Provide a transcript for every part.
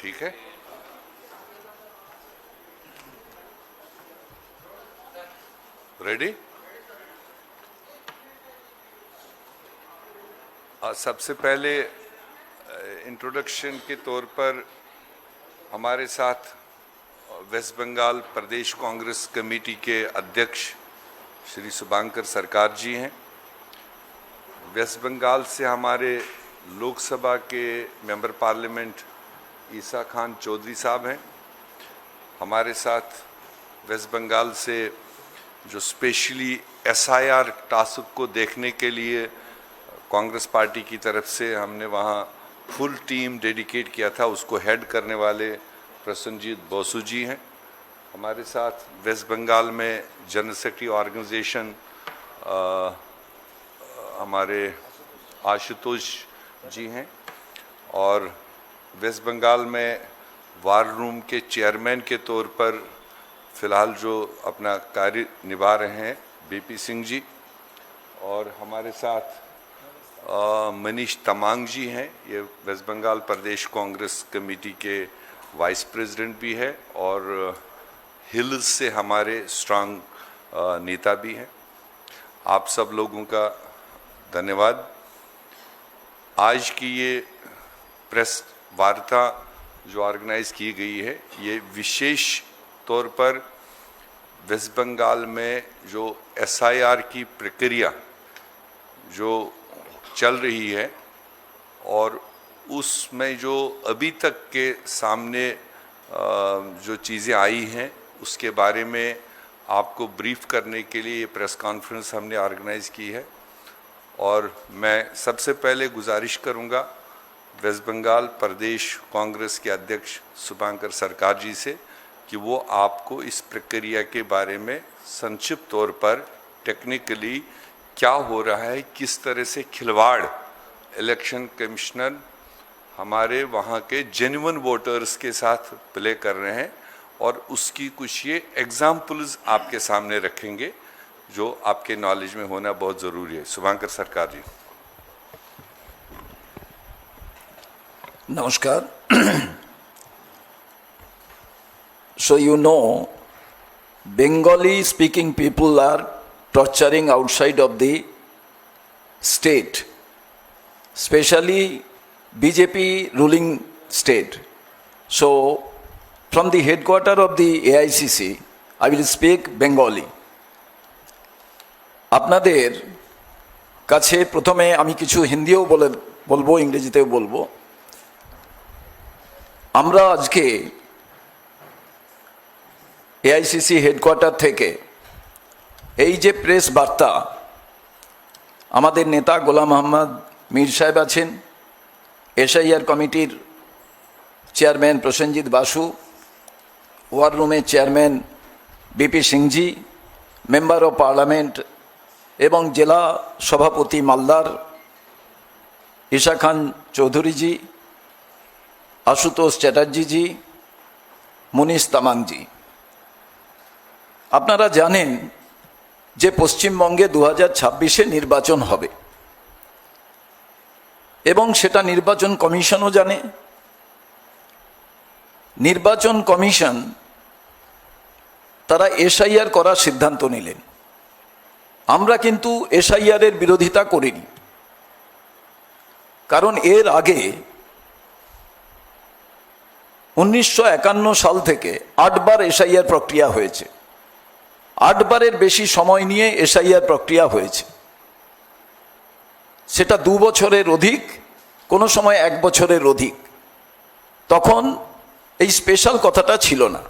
ठीक है। रेडी? सबसे पहले इंट्रोडक्शन के तौर पर हमारे साथ वेस्ट बंगाल प्रदेश कांग्रेस कमेटी के अध्यक्ष श्री शुभांकर सरकार जी हैं। वेस्ट बंगाल से हमारे लोकसभा के मेंबर पार्लियामेंट ईसा खान चौधरी साहब हैं। हमारे साथ वेस्ट बंगाल से जो स्पेशली SIR टास्क को देखने के लिए कांग्रेस पार्टी की तरफ से हमने वहाँ फुल टीम डेडिकेट किया था, उसको हेड करने वाले प्रसन्नजीत बसु जी हैं। हमारे साथ वेस्ट बंगाल में जनरल सेक्रेटरी ऑर्गेनाइजेशन हमारे आशुतोष जी हैं और वेस्ट बंगाल में वार रूम के चेयरमैन के तौर पर फ़िलहाल जो अपना कार्य निभा रहे हैं BP सिंह जी, और हमारे साथ मनीष तमांग जी हैं। ये वेस्ट बंगाल प्रदेश कांग्रेस कमेटी के वाइस प्रेसिडेंट भी है और हिल्स से हमारे स्ट्रांग नेता भी हैं। आप सब लोगों का धन्यवाद। आज की ये प्रेस वार्ता जो ऑर्गेनाइज की गई है, ये विशेष तौर पर वेस्ट बंगाल में जो SIR की प्रक्रिया जो चल रही है और उसमें जो अभी तक के सामने जो चीज़ें आई हैं उसके बारे में आपको ब्रीफ करने के लिए ये प्रेस कॉन्फ्रेंस हमने ऑर्गेनाइज की है। और मैं सबसे पहले गुजारिश करूंगा वेस्ट बंगाल प्रदेश कांग्रेस के अध्यक्ष शुभांकर सरकार जी से कि वो आपको इस प्रक्रिया के बारे में संक्षिप्त तौर पर टेक्निकली क्या हो रहा है, किस तरह से खिलवाड़ इलेक्शन कमिश्नर हमारे वहाँ के जेन्युइन वोटर्स के साथ प्ले कर रहे हैं, और उसकी कुछ ये एग्जाम्पल्स आपके सामने रखेंगे जो आपके नॉलेज में होना बहुत ज़रूरी है। शुभांकर सरकार जी। नमस्कार। So you know, Bengali speaking people are torturing outside of the state, especially BJP ruling state. So from the headquarters of the AICC, I will speak Bengali. আপনাদের কাছে প্রথমে আমি কিছু হিন্দিও বলবো, ইংরেজিতেও বলবো। আমরা আজকে AICC হেডকোয়ার্টার থেকে এই যে প্রেস বার্তা, আমাদের নেতা গোলাম মোহাম্মদ মীর সাহেব আছেন, SIR কমিটির চেয়ারম্যান প্রসেনজিৎ বাসু, ওয়ার রুমের chairman BP Singhji, member of parliament এবং জেলা সভাপতি মালদার ঈশা খান চৌধুরীজি, আশুতোষ চ্যাটার্জিজি, মনীষ তামাংজি, আপনারা জানেন যে পশ্চিমবঙ্গে 2026-এ নির্বাচন হবে এবং সেটা নির্বাচন কমিশনও জানে। নির্বাচন কমিশন তারা SIR করার সিদ্ধান্ত নিলেন। আমরা কিন্তু SIR এর বিরোধিতা করিনি, কারণ এর আগে 1951 সাল থেকে 8 বার SIR প্রক্রিয়া হয়েছে। 8 বারের বেশি সময় নিয়ে SIR প্রক্রিয়া হয়েছে, সেটা 2 বছরের অধিক, কোনো সময় 1 বছরের অধিক। তখন এই স্পেশাল কথাটা ছিল না।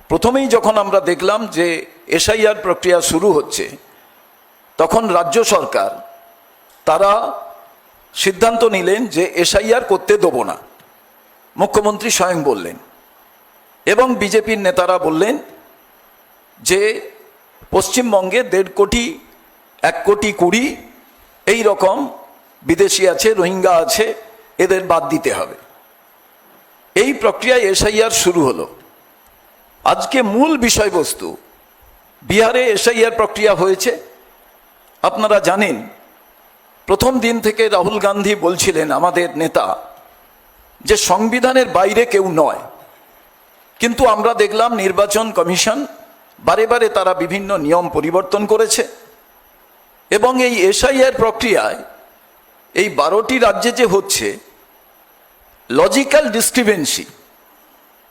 প্রথমেই যখন আমরা দেখলাম যে SIR প্রক্রিয়া শুরু হচ্ছে, তখন রাজ্য সরকার তারা সিদ্ধান্ত নিলেন যে SIR করতে দেব না। মুখ্যমন্ত্রী স্বয়ং বললেন এবং বিজেপির নেতারা বললেন যে পশ্চিমবঙ্গে 1.5 কোটি 1 কোটি 20 এই রকম বিদেশি আছে, রোহিঙ্গা আছে, এদের বাদ দিতে হবে। এই প্রক্রিয়ায় SIR শুরু হলো। আজকে মূল বিষয়বস্তু, বিহারে SIR প্রক্রিয়া হয়েছে। আপনারা জানেন প্রথম দিন থেকে রাহুল গান্ধী বলছিলেন, আমাদের নেতা, যে সংবিধানের বাইরে কেউ নয়, কিন্তু আমরা দেখলাম নির্বাচন কমিশন বারে বারে তারা বিভিন্ন নিয়ম পরিবর্তন করেছে এবং এই এসআইআর প্রক্রিয়ায় এই 12টি রাজ্যে যে হচ্ছে লজিক্যাল ডিসক্রিপেন্সি,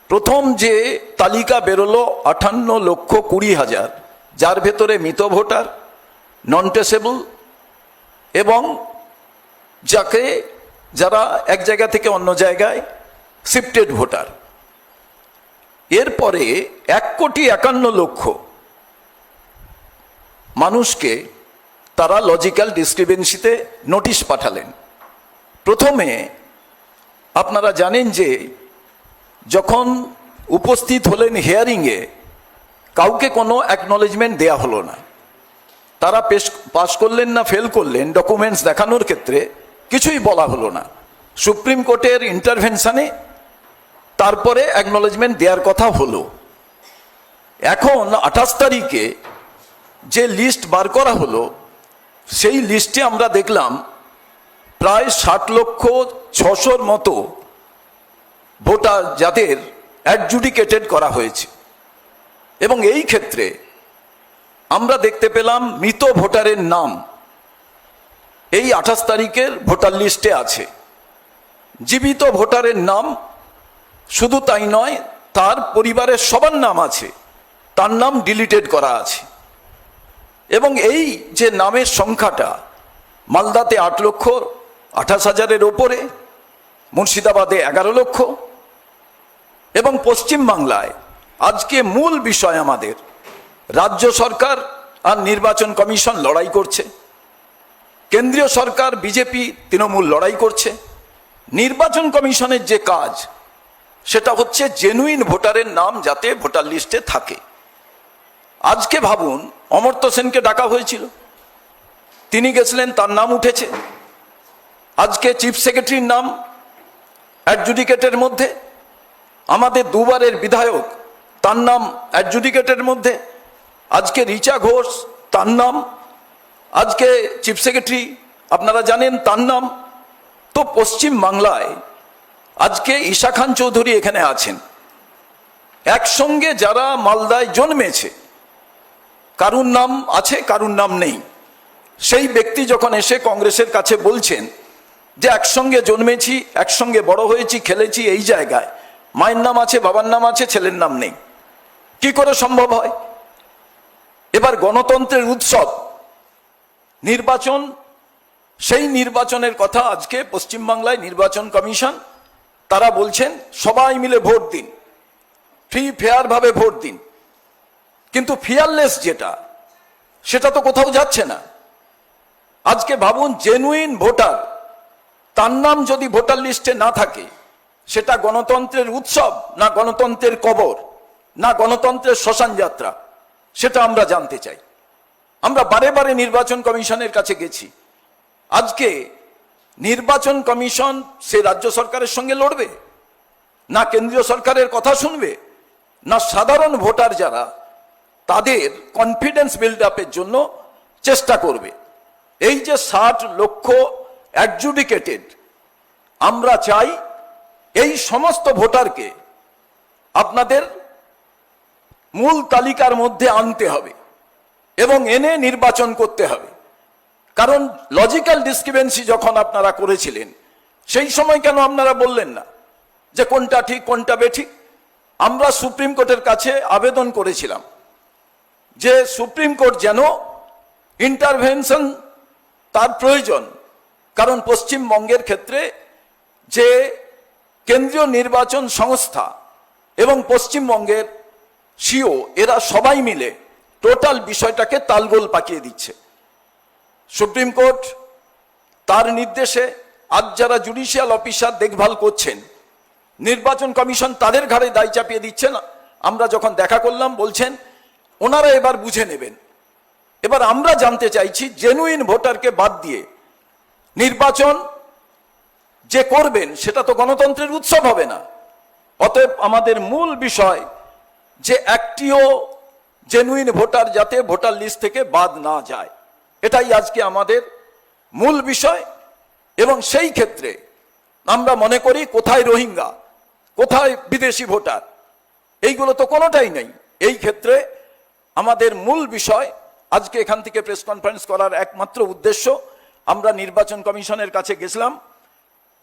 প্রথম যে তালিকা বেরোলো 58,20,000, যার ভেতরে মৃত ভোটার, নন ট্রেসেবল এবং যারা এক জায়গা থেকে অন্য জায়গায় শিফটেড ভোটার, এরপরে 1,51,00,000 মানুষকে তারা লজিক্যাল ডিসক্রিপেন্সিতে নোটিশ পাঠালেন। প্রথমে আপনারা জানেন যে যখন উপস্থিত হলেন হিয়ারিংয়ে, কাউকে কোনো অ্যাকনলেজমেন্ট দেয়া হলো না। তারা পাস করলেন না ফেল করলেন ডকুমেন্টস দেখানোর ক্ষেত্রে কিছুই বলা হলো না। সুপ্রিম কোর্টের ইন্টারভেনশনে তারপরে অ্যাকনলেজমেন্ট দেওয়ার কথা হলো। এখন 28 তারিখে যে লিস্ট বার করা হলো, সেই লিস্টে আমরা দেখলাম প্রায় 60,600,000 মতো ভোটার যাদের অ্যাডজুডিকেটেড করা হয়েছে এবং এই ক্ষেত্রে আমরা দেখতে পেলাম মৃত ভোটারের নাম এই 28 তারিখের ভোটার লিস্টে আছে। জীবিত ভোটারের নাম শুধু তাই নয়, তার পরিবারের সবার নাম আছে, তার নাম ডিলিটেড করা আছে। এবং এই যে নামের সংখ্যাটা মালদাতে 8,28,000-এর ওপরে, মুর্শিদাবাদে 11 লক্ষ এবং পশ্চিমবাংলায় আজকে মূল বিষয় আমাদের রাজ্য সরকার আর নির্বাচন কমিশন লড়াই করছে, কেন্দ্রীয় সরকার বিজেপি তৃণমূল লড়াই করছে। নির্বাচন কমিশনের যে কাজ সেটা হচ্ছে জেনুইন ভোটারের নাম যাতে ভোটার লিস্টে থাকে। আজকে ভাবুন, অমর্ত্য সেনকে ডাকা হয়েছিল, তিনি গেছিলেন, তার নাম উঠেছে। আজকে চিফ সেক্রেটারির নাম অ্যাডজুডিকেটের মধ্যে, আমাদের দুবারের বিধায়ক তার নাম অ্যাডজুডিকেটের মধ্যে, আজকে রিচা ঘোষ তার নাম, আজকে চিফ সেক্রেটারি আপনারা জানেন তার নাম। তো পশ্চিম বাংলায় আজকে ঈশা খান চৌধুরী এখানে আছেন, একসঙ্গে যারা মালদায় জন্মেছে, কারুর নাম আছে কারুর নাম নেই। সেই ব্যক্তি যখন এসে কংগ্রেসের কাছে বলছেন যে একসঙ্গে জন্মেছি, একসঙ্গে বড় হয়েছি, খেলেছি এই জায়গায়, মায়ের নাম আছে, বাবার নাম আছে, ছেলের নাম নেই, কি করে সম্ভব হয়? এবার গণতন্ত্রের উৎসব নির্বাচন, সেই নির্বাচনের কথা আজকে পশ্চিমবাংলায় নির্বাচন কমিশন তারা বলছেন সবাই মিলে ভোট দিন, ফ্রি ফেয়ার ভাবে ভোট দিন, কিন্তু ফিয়ারলেস যেটা সেটা তো কোথাও যাচ্ছে না। আজকে ভাবুন, জেনুইন ভোটার তার নাম যদি ভোটার লিস্টে না থাকে, সেটা গণতন্ত্রের উৎসব না গণতন্ত্রের কবর না গণতন্ত্রের শ্মশান যাত্রা, সেটা আমরা জানতে চাই। আমরা বারে বারে নির্বাচন কমিশনের কাছে গেছি। আজকে নির্বাচন কমিশন সে রাজ্য সরকারের সঙ্গে লড়বে, না কেন্দ্রীয় সরকারের কথা শুনবে, না সাধারণ ভোটার যারা তাদের কনফিডেন্স বিল্ড আপের জন্য চেষ্টা করবে। এই যে 60 লক্ষ অ্যাডজুডিকেটেড, আমরা চাই এই সমস্ত ভোটারকে আপনাদের মূল তালিকার মধ্যে আনতে হবে এবং এনে নির্বাচন করতে হবে। কারণ লজিক্যাল ডিসক্রিপেন্সি যখন আপনারা করেছিলেন, সেই সময় কেন আপনারা বললেন না যে কোনটা ঠিক কোনটা বেঠিক? আমরা সুপ্রিম কোর্টের কাছে আবেদন করেছিলাম যে সুপ্রিম কোর্ট যেন ইন্টারভেনশন তার প্রয়োজন, কারণ পশ্চিমবঙ্গের ক্ষেত্রে যে কেন্দ্রীয় নির্বাচন সংস্থা এবং পশ্চিমবঙ্গের সিও এরা সবাই মিলে টোটাল বিষয়টাকে তালগোল পাকিয়ে দিচ্ছে। সুপ্রিম কোর্ট তার নির্দেশে আজ যারা জুডিশিয়াল অফিসার দেখভাল করছেন, নির্বাচন কমিশন তাদের ঘাড়ে দায় চাপিয়ে দিচ্ছেন। আমরা যখন দেখা করলাম বলছেন ওনারা এবার বুঝে নেবেন। এবার আমরা জানতে চাইছি, জেনুইন ভোটারকে বাদ দিয়ে নির্বাচন যে করবেন সেটা তো গণতন্ত্রের উৎসব হবে না। অতএব আমাদের মূল বিষয় যে একটিও জেনুইন ভোটার যাতে ভোটার লিস্ট থেকে বাদ না যায়, এটাই আজকে আমাদের মূল বিষয়। এবং সেই ক্ষেত্রে আমরা মনে করি কোথায় রোহিঙ্গা, কোথায় বিদেশি ভোটার, এইগুলো তো কোনোটাই নেই। এই ক্ষেত্রে আমাদের মূল বিষয় আজকে এখান থেকে প্রেস কনফারেন্স করার একমাত্র উদ্দেশ্য, আমরা নির্বাচন কমিশনের কাছে গেছিলাম,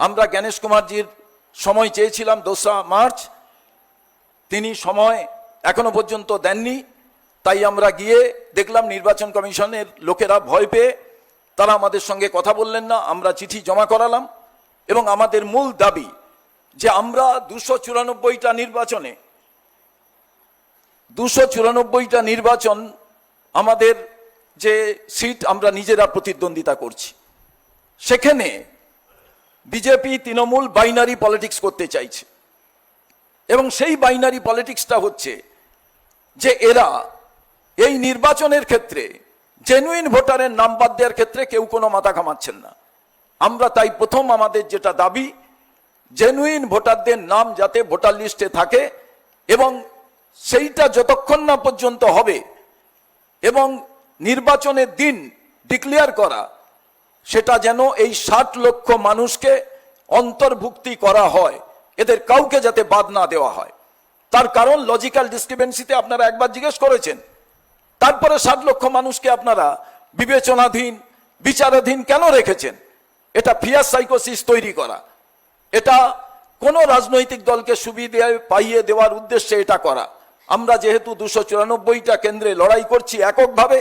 আমরা জ্ঞানেশ কুমারজির সময় চেয়েছিলাম 2রা মার্চ, তিনি সময় এখনো পর্যন্ত দেননি। তাই আমরা গিয়ে দেখলাম নির্বাচন কমিশনের লোকেরা ভয় পেয়ে তারা আমাদের সঙ্গে কথা বললেন না। আমরা চিঠি জমা করালাম এবং আমাদের মূল দাবি যে আমরা 294টা নির্বাচনে 294টা নির্বাচন আমাদের যে সিট আমরা নিজেরা প্রতিদ্বন্দ্বিতা করছি, সেখানে বিজেপি তৃণমূল বাইনারি পলিটিক্স করতে চাইছে। এবং সেই বাইনারি পলিটিক্সটা হচ্ছে যে এরা এই নির্বাচনের ক্ষেত্রে জেনুইন ভোটারের নাম বাদ দেওয়ার ক্ষেত্রে কেউ কোনো মাথা ঘামাচ্ছেন না। আমরা তাই প্রথম আমাদের যেটা দাবি, জেনুইন ভোটারদের নাম যাতে ভোটার লিস্টে থাকে এবং সেইটা যতক্ষণ না পর্যন্ত হবে এবং নির্বাচনের দিন ডিক্লেয়ার করা, সেটা যেন এই 60 লক্ষ মানুষকে অন্তর্ভুক্তি করা হয়, এদের কাউকে যাতে বাদ না দেওয়া হয়। তার কারণ লজিক্যাল ডিসক্রিপেন্সিতে আপনারা একবার জিজ্ঞেস করেছেন, তারপরে 60 লক্ষ মানুষকে আপনারা বিবেচনাধীন বিচারাধীন কেন রেখেছেন? এটা ফিয়ার সাইকোসিস তৈরি করা, এটা কোনো রাজনৈতিক দলকে সুবিধা পাইয়ে দেওয়ার উদ্দেশ্যে এটা করা। আমরা যেহেতু 294টা কেন্দ্রে লড়াই করছি এককভাবে,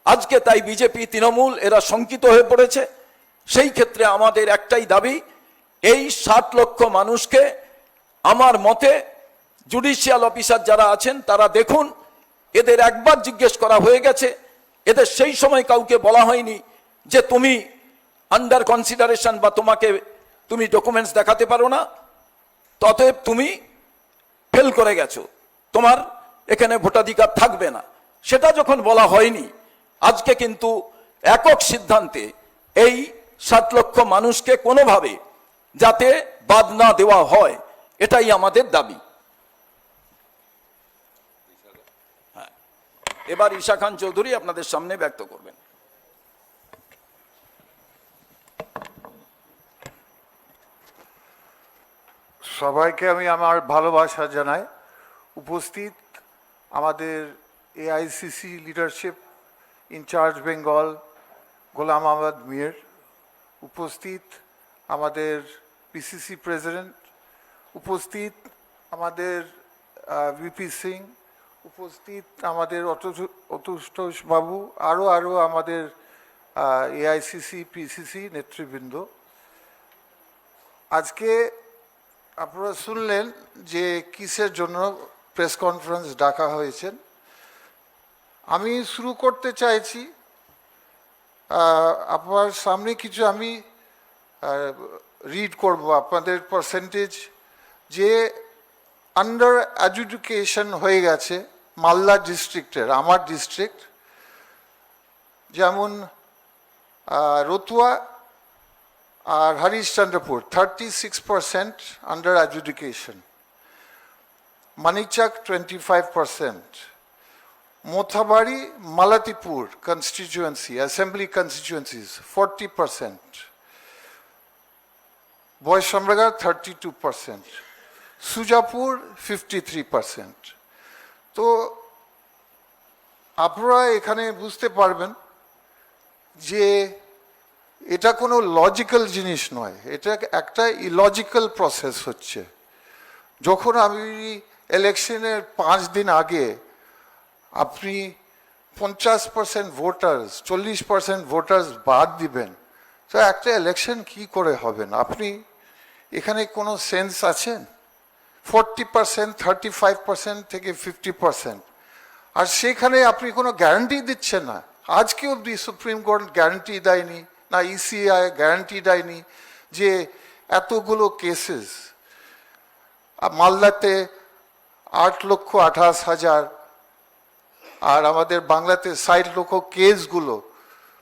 আজকে তাই বিজেপি তৃণমূল এরা শঙ্কিত হয়ে পড়েছে। সেই ক্ষেত্রে আমাদের একটাই দাবি, এই 60 লক্ষ মানুষকে আমার মতে জুডিশিয়াল অফিসার যারা আছেন তারা দেখুন, এদের একবার জিজ্ঞেস করা হয়ে গেছে, এদের সেই সময় কাউকে বলা হয়নি যে তুমি আন্ডার কনসিডারেশন বা তুমি ডকুমেন্টস দেখাতে পারো না, ততএব তুমি ফেল করে গেছো, তোমার এখানে ভোটাধিকার থাকবে না। সেটা যখন বলা হয়নি, আজকে কিন্তু একক সিদ্ধান্তে এই 60 লক্ষ মানুষকে কোনোভাবে যাতে বাদ না দেওয়া হয়, এটাই আমাদের দাবি। এবার ঈশা খান চৌধুরী আপনাদের সামনে ব্যক্ত করবেন। সবাইকে আমি আমার ভালোবাসা জানাই। উপস্থিত আমাদের এআইসিসি লিডারশিপ ইনচার্জ বেঙ্গল গোলাম আহমদ মীর, উপস্থিত আমাদের পিসিসি প্রেসিডেন্ট, উপস্থিত আমাদের ভিপি সিং, উপস্থিত আমাদের অতুষ্টস বাবু, আরও আমাদের এআইসিসি পিসিসি নেতৃবৃন্দ। আজকে আপনারা শুনলেন যে কিসের জন্য প্রেস কনফারেন্স ডাকা হয়েছে। আমি শুরু করতে চাইছি, আপনার সামনে কিছু আমি রিড করব আপনাদের পার্সেন্টেজ যে আন্ডার এডুকেশন হয়ে গেছে মালদা ডিস্ট্রিক্টের, আমার ডিস্ট্রিক্ট, যেমন রতুয়া আর Harishchandrapur 36% under education, Manikchak 25%, Mothabari Malatipur constituency assembly constituencies 40%, বয়সমরাগার 32%, সুজাপুর 53%। তো আপনারা এখানে বুঝতে পারবেন যে এটা কোনো লজিক্যাল জিনিস নয়, এটা একটা ইলজিক্যাল প্রসেস হচ্ছে। যখন আমি ইলেকশনের 5 দিন আগে আপনি 50% ভোটার্স 40% ভোটার্স বাদ দিবেন, তো একটা ইলেকশন কি করে হবেন? আপনি এখানে কোনো সেন্স আছেন? 40%, 35% থেকে 50%, আর সেখানে আপনি কোনো গ্যারান্টি দিচ্ছেন না। আজকে অবধি সুপ্রিম কোর্ট গ্যারান্টি দেয়নি, না ইসিআই গ্যারান্টি দেয়নি যে এতগুলো কেসেস মালদাতে 8,28,000 আর আমাদের বাংলাতে 60 লক্ষ কেসগুলো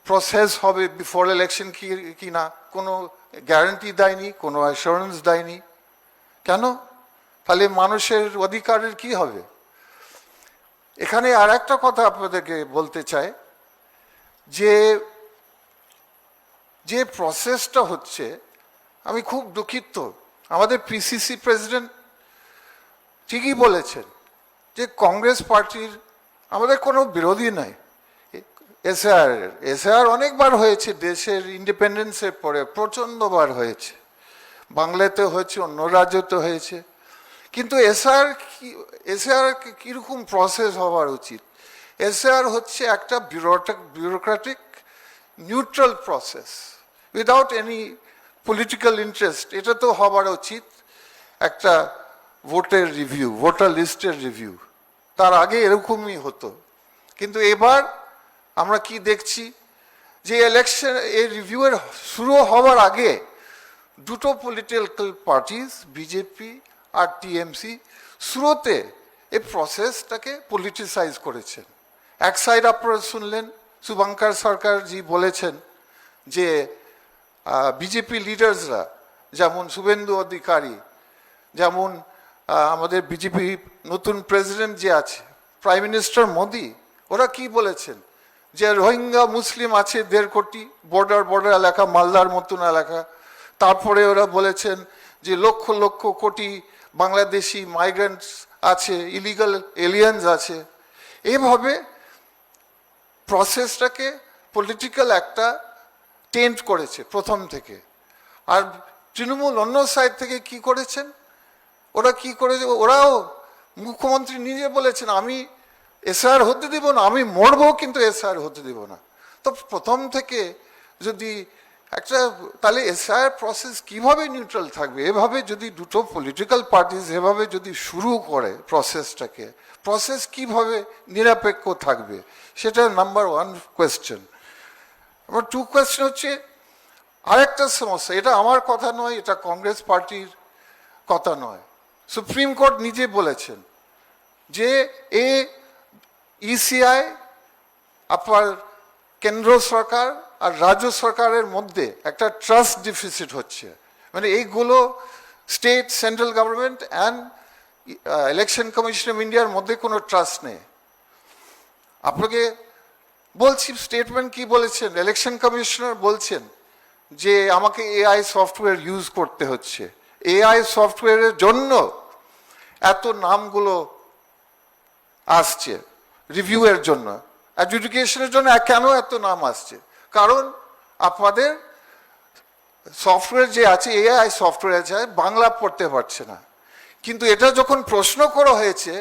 প্রসেস হবে বিফোর ইলেকশন কি না, কোনো গ্যারান্টি দেয়নি, কোনো অ্যাসুরেন্স দেয়নি। কেন? তাহলে মানুষের অধিকারের কি হবে? এখানে আর একটা কথা আপনাদেরকে বলতে চাই, যে প্রসেসটা হচ্ছে আমি খুব দুঃখিত, আমাদের পিসিসি প্রেসিডেন্ট ঠিকই বলেছেন যে কংগ্রেস পার্টির আমাদের কোনো বিরোধী নাই। এসআর অনেকবার হয়েছে, দেশের ইন্ডিপেন্ডেন্সের পরে প্রচণ্ডবার হয়েছে, বাংলাতে হয়েছে, অন্য রাজ্যতে হয়েছে, কিন্তু এসআর কীরকম প্রসেস হওয়ার উচিত? এসআর হচ্ছে একটা bureaucratic neutral process without any political interest. এটা তো হবার উচিত একটা ভোটার লিস্টের রিভিউ, তার আগে এরকমই হতো। কিন্তু এবার আমরা কি দেখছি যে ইলেকশন এই রিভিউয়ের শুরু হওয়ার আগে দুটো পলিটিক্যাল পার্টিস বিজেপি আর টিএমসি শুরুতে এই প্রসেসটাকে পলিটিসাইজ করেছেন। এক সাইড আপনারা শুনলেন শুভঙ্কর সরকার জি বলেছেন যে বিজেপি লিডার্সরা যেমন শুভেন্দু অধিকারী, যেমন আমাদের বিজেপি নতুন প্রেসিডেন্ট যে আছে প্রাইম মিনিস্টার মোদি, ওরা কি বলেছেন যে রোহিঙ্গা মুসলিম আছে 1.5 কোটি, বর্ডার এলাকা, মালদার মতন এলাকা। তারপরে ওরা বলেছেন যে লক্ষ লক্ষ কোটি বাংলাদেশি মাইগ্রেন্টস আছে, ইলিগাল এলিয়েন্স আছে। এইভাবে প্রসেসটাকে পলিটিক্যাল একটা টেন্ট করেছে প্রথম থেকে। আর তৃণমূল অন্য সাইড থেকে কি করেছেন, ওরা কি করেছে, ওরাও মুখ্যমন্ত্রী নিজে বলেছেন আমি এসআর হতে দিব না, আমি মরবো কিন্তু এসআর হতে দিব না। তো প্রথম থেকে যদি একটা, তাহলে এসআর প্রসেস কিভাবে নিউট্রাল থাকবে? এভাবে যদি দুটো পলিটিক্যাল পার্টিস এভাবে যদি শুরু করে প্রসেসটাকে, প্রসেস কিভাবে নিরপেক্ষ থাকবে? সেটা নাম্বার 1 কোয়েশ্চেন। আমার 2 কোয়েশ্চেন হচ্ছে আরেকটা সমস্যা, এটা আমার কথা নয়, এটা কংগ্রেস পার্টির কথা নয়, সুপ্রিম কোর্ট নিজে বলেছেন যে ইসিআই আপনার কেন্দ্র সরকার আর রাজ্য সরকারের মধ্যে একটা ট্রাস্ট ডিফিসিট হচ্ছে। মানে এইগুলো state, central government and election commission of ইন্ডিয়ার মধ্যে কোনো ট্রাস্ট নেই। আপনাকে বলছি স্টেটমেন্ট কি বলেছেন, ইলেকশন কমিশনার বলছেন যে আমাকে এআই সফটওয়্যার ইউজ করতে হচ্ছে, এআই সফটওয়্যারের জন্য এত নামগুলো আসছে রিভিউয়ের জন্য, অ্যাডজুডিকেশনের জন্য কেন এত নাম আসছে? কারণ আপনাদের সফটওয়্যার যে আছে, এআই সফটওয়্যার আছে, বাংলা পড়তে পারছে না। কিন্তু এটা যখন প্রশ্ন করা হয়েছে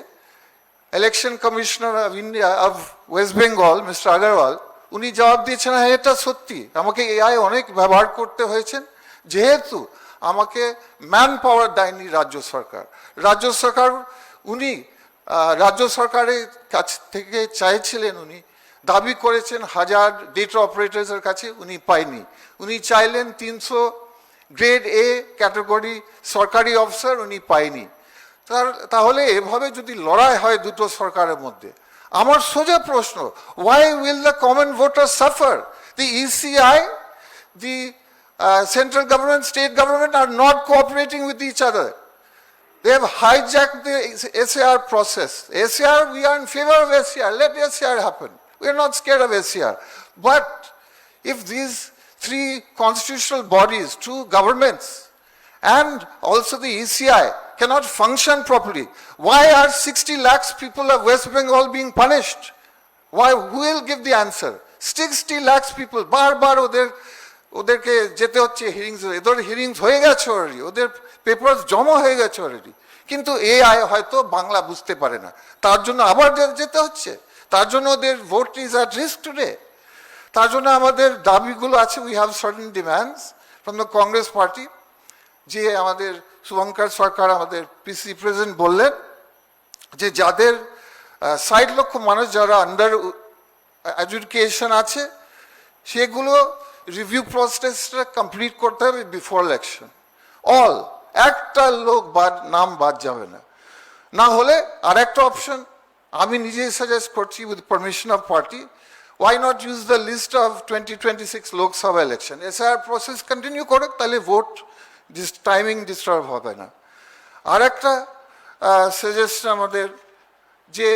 election commissioner of India of West Bengal mister Agarwal, উনি জবাব দিয়েছেন হ্যাঁ এটা সত্যি, আমাকে এআই অনেক ব্যবহার করতে হয়েছে, যেহেতু আমাকে ম্যান পাওয়ার দেয়নি রাজ্য সরকার। উনি রাজ্য সরকারের কাছ থেকে চাইছিলেন, উনি দাবি করেছেন 1000 ডেটা অপারেটরসের কাছে, উনি পায়নি। উনি চাইলেন 300 গ্রেড এ ক্যাটাগরি সরকারি অফিসার, উনি পায়নি। তাহলে এভাবে যদি লড়াই হয় দুটো সরকারের মধ্যে, আমার সোজা প্রশ্ন, why will the common voter suffer? The ECI, the central government, state government are not cooperating with each other. They have hijacked the SAR process. SAR, we are in favor of SAR. Let SAR happen. We are not scared of SAR. But if these 3 constitutional bodies, 2 governments, and also the ECI cannot function properly, why are 60 lakhs people of West Bengal being punished? Why? Who will give the answer? 60 lakhs people, বার ওদেরকে যেতে হচ্ছে হিরিংস, এদের হিরিংস হয়ে গেছে already, ওদের paper জমা হয়ে গেছে অলরেডি, কিন্তু এআই হয়তো বাংলা বুঝতে পারে না, তার জন্য আবার যেতে হচ্ছে, তার জন্য ওদের vote is at risk today. তার জন্য আমাদের দাবিগুলো আছে, we have certain demands from the Congress party. যে আমাদের শুভঙ্কর সরকার, আমাদের পিসি প্রেসিডেন্ট বললেন যে যাদের 60 লক্ষ মানুষ যারা আন্ডার এডুকেশন আছে, সেগুলো রিভিউ প্রসেসটা কমপ্লিট করতে হবে বিফোর ইলেকশন। একটা লোক নাম বাদ যাবে না। না হলে আর একটা অপশন আমি নিজেই সাজেস্ট করছি, with permission off party, why not use the list of 2026 Lok Sabha election? SR process continue করে, তাহলে ভোট টাইমিং ডিস্টার্ব হবে না। আর একটা সাজেশন আমাদের, যে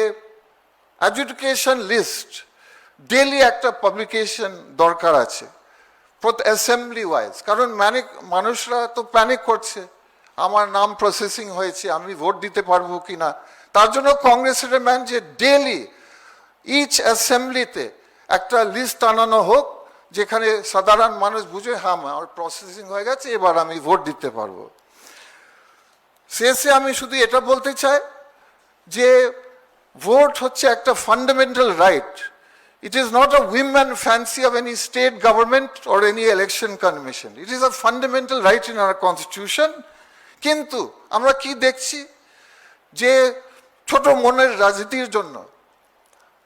এডুকেশন লিস্ট ডেলি একটা পাবলিকেশন দরকার আছে। অ্যাসেম্বলি ওয়াইজ, কারণ মানুষরা তো প্যানিক করছে, আমার নাম প্রসেসিং হয়েছে, আমি ভোট দিতে পারবো কিনা। তার জন্য কংগ্রেসের ম্যান যে ডেলি ইচ অ্যাসেম্বলিতে একটা লিস্ট আনানো হোক, যেখানে সাধারণ মানুষ বুঝে হ্যাঁ আমার প্রসেসিং হয়ে গেছে, এবার আমি ভোট দিতে পারবো। শেষে আমি শুধু এটা বলতে চাই যে ভোট হচ্ছে একটা fundamental right. It is not a whim and fancy of any state government or any election commission. It is a fundamental right in our constitution. কিন্তু আমরা কি দেখছি যে ছোট মনের রাজনীতির জন্য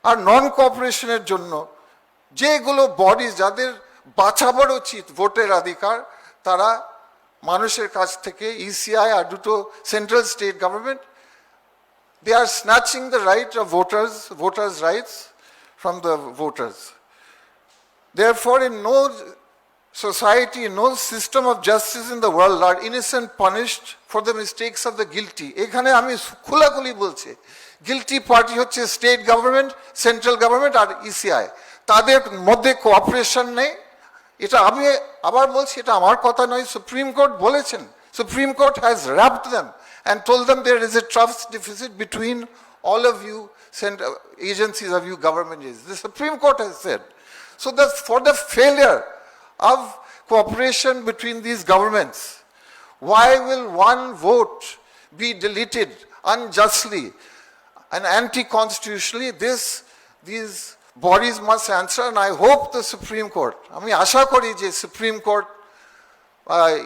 আর নন কোঅপারেশনের জন্য যেগুলো বডি যাদের বাঁচাবার উচিত ভোটের অধিকার, তারা মানুষের কাছ থেকে ইসিআই আর দুটো central state government, they are snatching the right of voters' rights from the voters. Therefore, in no society, no system of justice in the world are innocent punished for the mistakes of the guilty. এখানে আমি খোলাখুলি বলছি, guilty party হচ্ছে state government, central government আর ECI, তাদের মধ্যে cooperation নেই। এটা আমি আবার বলছি, এটা আমার কথা নয়, সুপ্রিম কোর্ট বলেছেন। Supreme court has wrapped them and told them there is a trust deficit between all of you agencies of you government agencies. The Supreme Court has said. So for the failure of cooperation between these governments, why will one vote be deleted unjustly and anti-constitutionally? These bodies must answer, and I hope the Supreme Court, আমি আশা করি যে supreme court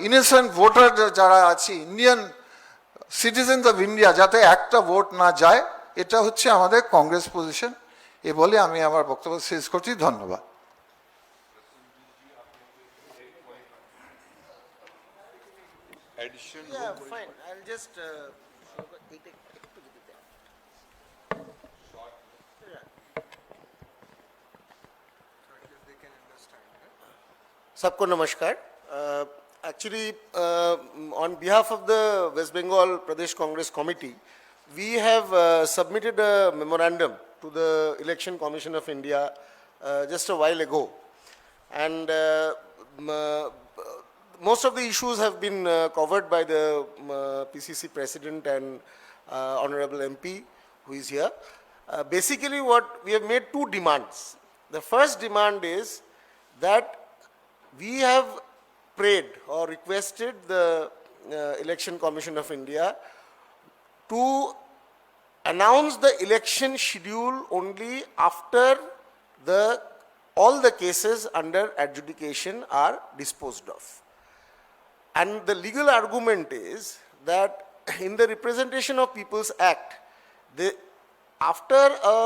innocent voter যারা আছে, Indian citizens of India, যাতে একটা vote না যায়, এটা হচ্ছে আমাদের কংগ্রেস পজিশন। এ বলে আমি আমার বক্তব্য শেষ করছি। ধন্যবাদ। Yeah, fine. I'll just. सबको नमस्कार। Actually, on behalf of the West Bengal Pradesh Congress Committee, we have submitted a memorandum to the Election Commission of India just a while ago, and most of the issues have been covered by the PCC President and Honorable MP who is here. Basically, what we have made two demands. The first demand is that we have prayed or requested the Election Commission of India to announce the election schedule only after all the cases under adjudication are disposed of. And the legal argument is that in the Representation of People's Act, after a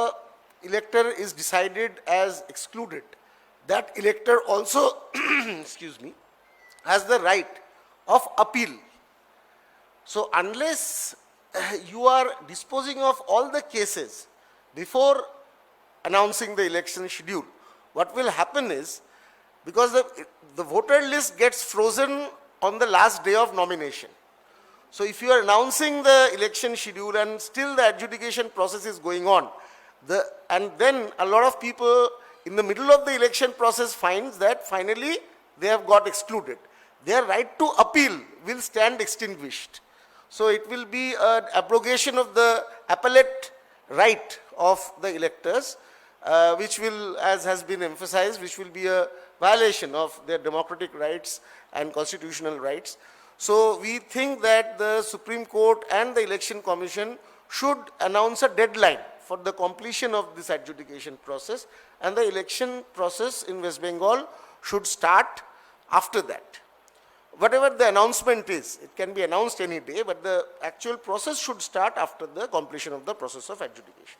elector is decided as excluded, that elector also excuse me, has the right of appeal. So unless you are disposing of all the cases before announcing the election schedule, what will happen is, because the voter list gets frozen on the last day of nomination. So if you are announcing the election schedule and still the adjudication process is going on, and then a lot of people in the middle of the election process finds that finally they have got excluded, their right to appeal will stand extinguished. So it will be an abrogation of the appellate right of the electors, which will, as has been emphasized, which will be a violation of their democratic rights and constitutional rights. So we think that the Supreme Court and the Election Commission should announce a deadline for the completion of this adjudication process, and the election process in West Bengal should start after that. Whatever the announcement is, it can be announced any day, but the actual process should start after the completion of the process of adjudication.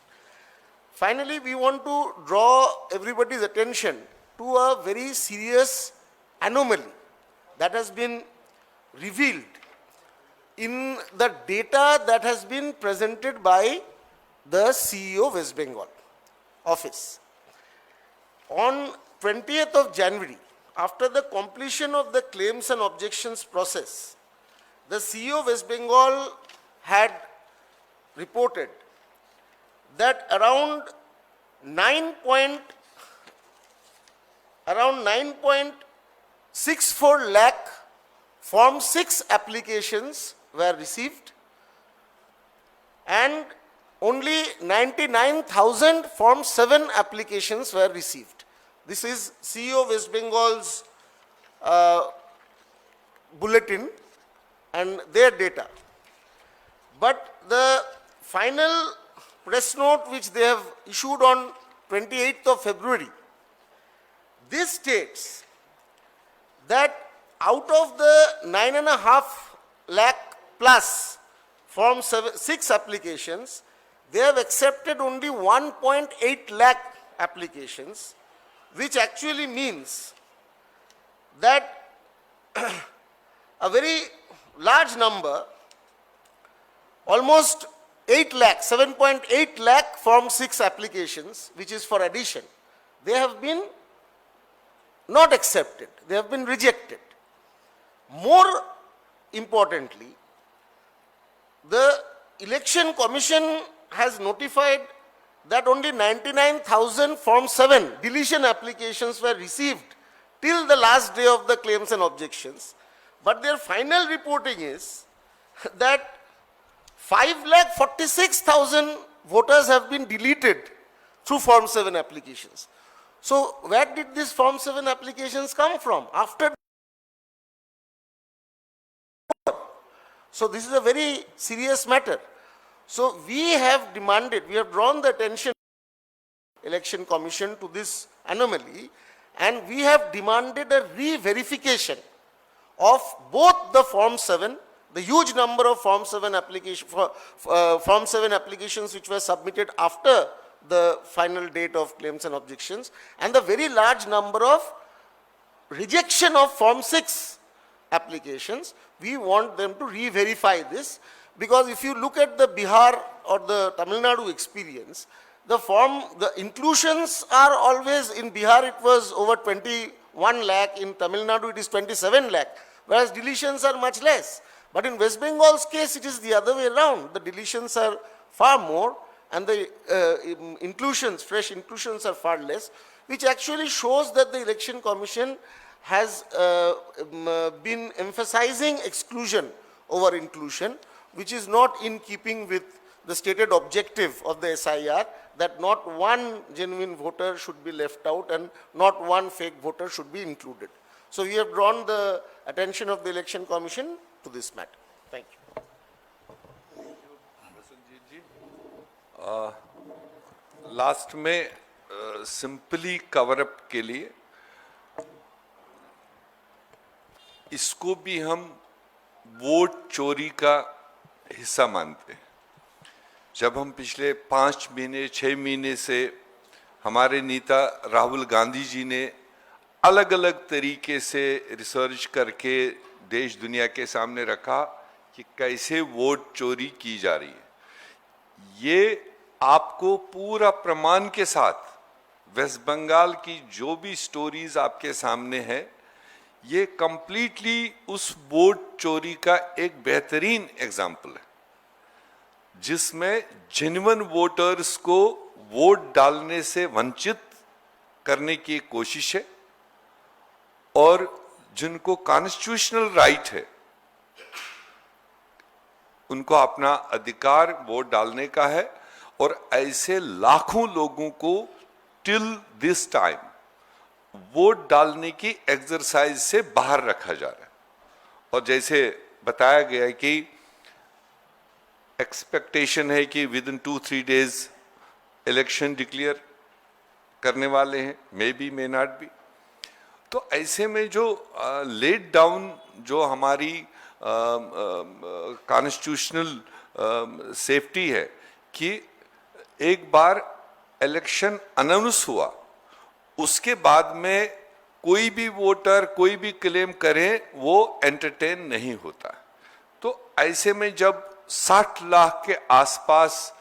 Finally, we want to draw everybody's attention to a very serious anomaly that has been revealed in the data that has been presented by the CEO West Bengal office. On 20th of January, after the completion of the claims and objections process, the CEO West Bengal had reported that around 9.8 64 lakh Form 6 applications were received and only 99,000 Form 7 applications were received. This is CEO West Bengal's bulletin and their data. But the final press note which they have issued on 28th of February, this states that out of the 9.5 lakh plus Form 6 applications, they have accepted only 1.8 lakh applications, which actually means that a very large number, almost 8 lakh, 7.8 lakh Form 6 applications, which is for addition, they have been not accepted, they have been rejected. More importantly, the Election Commission has notified that only 99,000 Form 7 deletion applications were received till the last day of the claims and objections. But their final reporting is that 5,46,000 voters have been deleted through Form 7 applications. So where did these Form 7 applications come from? After. So this is a very serious matter. So we have demanded, we have drawn the attention of the Election Commission to this anomaly, and we have demanded a re-verification of both the Form 7, the huge number of Form 7 applications which were submitted after the final date of claims and objections, and the very large number of rejection of Form 6 applications. We want them to re-verify this, because if you look at the Bihar or the Tamil Nadu experience, the inclusions are always, in Bihar it was over 21 lakh, in Tamil Nadu it is 27 lakh, whereas deletions are much less. But in West Bengal's case, it is the other way around. The deletions are far more and the inclusions, fresh inclusions are far less, which actually shows that the Election Commission has been emphasizing exclusion over inclusion, which is not in keeping with the stated objective of the SIR, that not one genuine voter should be left out and not one fake voter should be included. So we have drawn the attention of the Election Commission to this matter. Thank you. Last में simply cover up के लिए इसको भी हम vote चोरी का हिस्सा मानते हैं। जब हम पिछले 5 महीने 6 महीने से हमारे नेता राहुल गांधी जी ने अलग अलग तरीके से रिसर्च करके देश दुनिया के सामने रखा कि कैसे वोट चोरी की जा रही है, ये आपको पूरा प्रमाण के साथ वेस्ट बंगाल की जो भी स्टोरीज आपके सामने है, ये कंप्लीटली उस वोट चोरी का एक बेहतरीन एग्जाम्पल है, जिसमें जेन्युइन वोटर्स को वोट डालने से वंचित करने की कोशिश है और जिनको कॉन्स्टिट्यूशनल राइट है उनको अपना अधिकार वोट डालने का है, और ऐसे लाखों लोगों को टिल दिस टाइम वोट डालने की एक्सरसाइज से बाहर रखा जा रहा है। और जैसे बताया गया है कि एक्सपेक्टेशन है कि with in 2-3 days election declare करने वाले हैं, may be may not be. तो ऐसे में जो लेट डाउन जो हमारी कॉन्स्टिट्यूशनल सेफ्टी है कि एक बार इलेक्शन अनाउंस हुआ उसके बाद में कोई भी वोटर कोई भी क्लेम करे वो एंटरटेन नहीं होता। तो ऐसे में जब 60 लाख के आसपास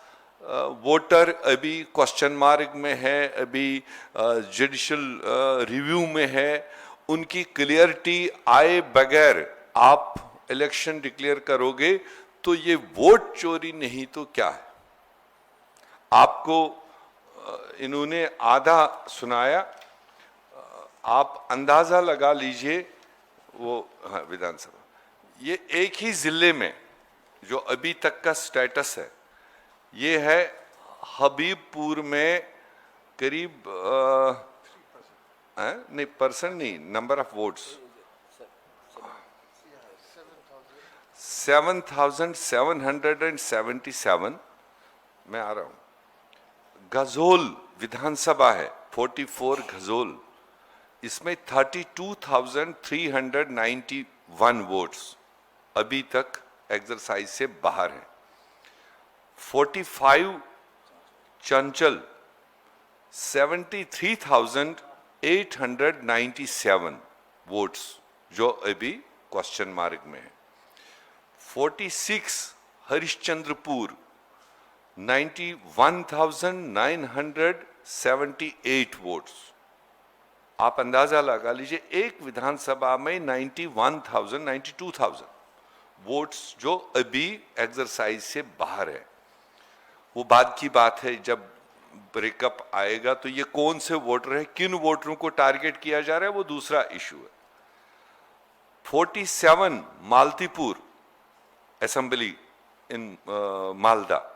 वोटर अभी क्वेश्चन मार्क में है, अभी जुडिशियल रिव्यू में है, उनकी क्लियरिटी आए बगैर आप इलेक्शन डिक्लेयर करोगे तो ये वोट चोरी नहीं तो क्या है। आपको इन्होंने आधा सुनाया, आप अंदाजा लगा लीजिए वो हाँ विधानसभा, ये एक ही जिले में जो अभी तक का स्टेटस है ये है हबीबपुर में करीब नहीं परसेंट नहीं, नंबर ऑफ वोट्स 7,777। मैं आ रहा हूं। गजोल विधानसभा है 44 गजोल, इसमें 32,391 वोट्स अभी तक एक्सरसाइज से बाहर हैं। 45 चंचल 73,897 वोट्स जो अभी क्वेश्चन मार्क में है। 46 हरिश्चंद्रपुर 91,978 वोट्स। आप अंदाजा लगा लीजिए एक विधानसभा में 92,000 वोट्स जो अभी एक्सरसाइज से बाहर है। वो बाद की बात है, जब ब्रेकअप आएगा तो ये कौन से वोटर है, किन वोटरों को टारगेट किया जा रहा है, वो दूसरा इशू है। 47 Malatipur assembly in Malda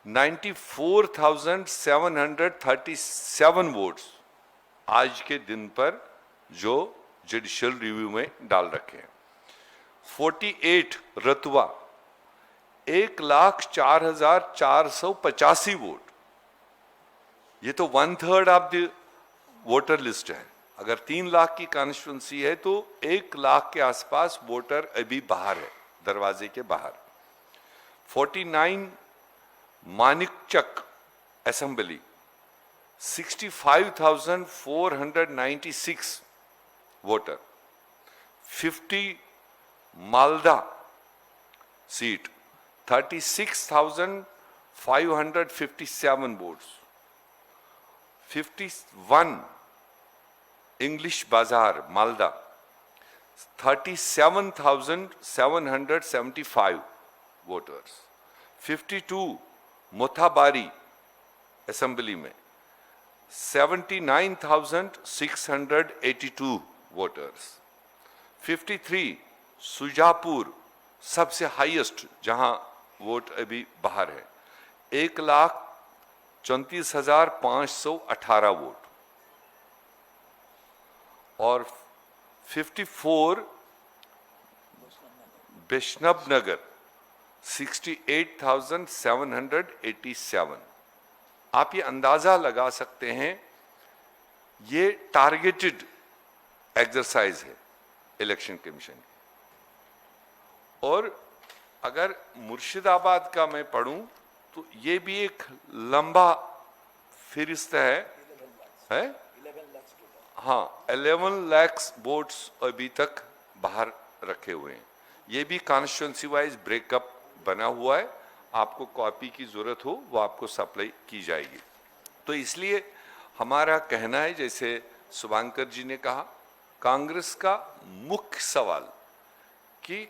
94,737 votes आज के दिन पर जो जुडिशियल रिव्यू में डाल रखे हैं। 48 रतुआ 1,04,485 वोट, ये तो 1/3 ऑफ द वोटर लिस्ट है। अगर 3 लाख की कॉन्स्टिट्यूंसी है तो 1 लाख के आसपास वोटर अभी बाहर है, दरवाजे के बाहर। 49 Manikchak assembly 65,496 voter. 50 Malda seat 36,557 votes. 51 English बाजार मालदा 37,775 वोटर्स। 52 मोथाबारी असेंबली में 79,682 वोटर्स। 53 सुजापुर सबसे हाईएस्ट जहां वोट अभी बाहर है 1,34,518 वोट। और 54 वैष्णव नगर 68,787। आप ये अंदाजा लगा सकते हैं ये टारगेटेड एक्सरसाइज है इलेक्शन कमीशन की। और अगर मुर्शिदाबाद का मैं पढ़ूं तो ये भी एक लंबा फिरिस्त है? हाँ, 11 लाख वोट्स अभी तक बाहर रखे हुए हैं। ये भी कॉन्स्टिट्यूंसी वाइज ब्रेकअप बना हुआ है। आपको कॉपी की जरूरत हो वो आपको सप्लाई की जाएगी। तो इसलिए हमारा कहना है, जैसे शुभांकर जी ने कहा, कांग्रेस का मुख्य सवाल कि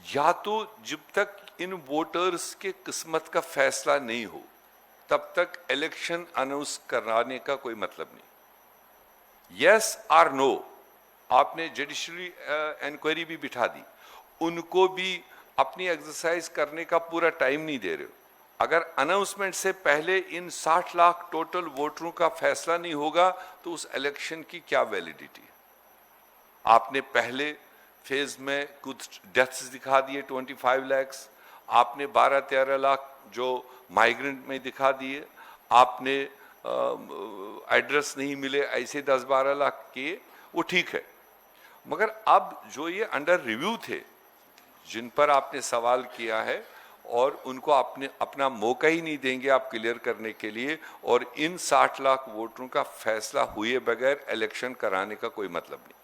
या तो जब तक इन वोटर्स के किस्मत का फैसला नहीं हो तब तक इलेक्शन अनाउंस कराने का कोई मतलब नहीं। यस और नो, आपने जुडिशरी इंक्वायरी भी बिठा दी, उनको भी अपनी एक्सरसाइज करने का पूरा टाइम नहीं दे रहे हो। अगर अनाउंसमेंट से पहले इन 60 लाख टोटल वोटरों का फैसला नहीं होगा तो उस इलेक्शन की क्या वैलिडिटी है? आपने पहले फेज में कुछ डेथ्स दिखा दिए 25 लाख, आपने 12-13 लाख जो माइग्रेंट में दिखा दिए, आपने एड्रेस नहीं मिले ऐसे 10-12 लाख किए, वो ठीक है। मगर अब जो ये अंडर रिव्यू थे जिन पर आपने सवाल किया है और उनको आपने अपना मौका ही नहीं देंगे आप क्लियर करने के लिए, और इन 60 लाख वोटरों का फैसला हुए बगैर इलेक्शन कराने का कोई मतलब नहीं।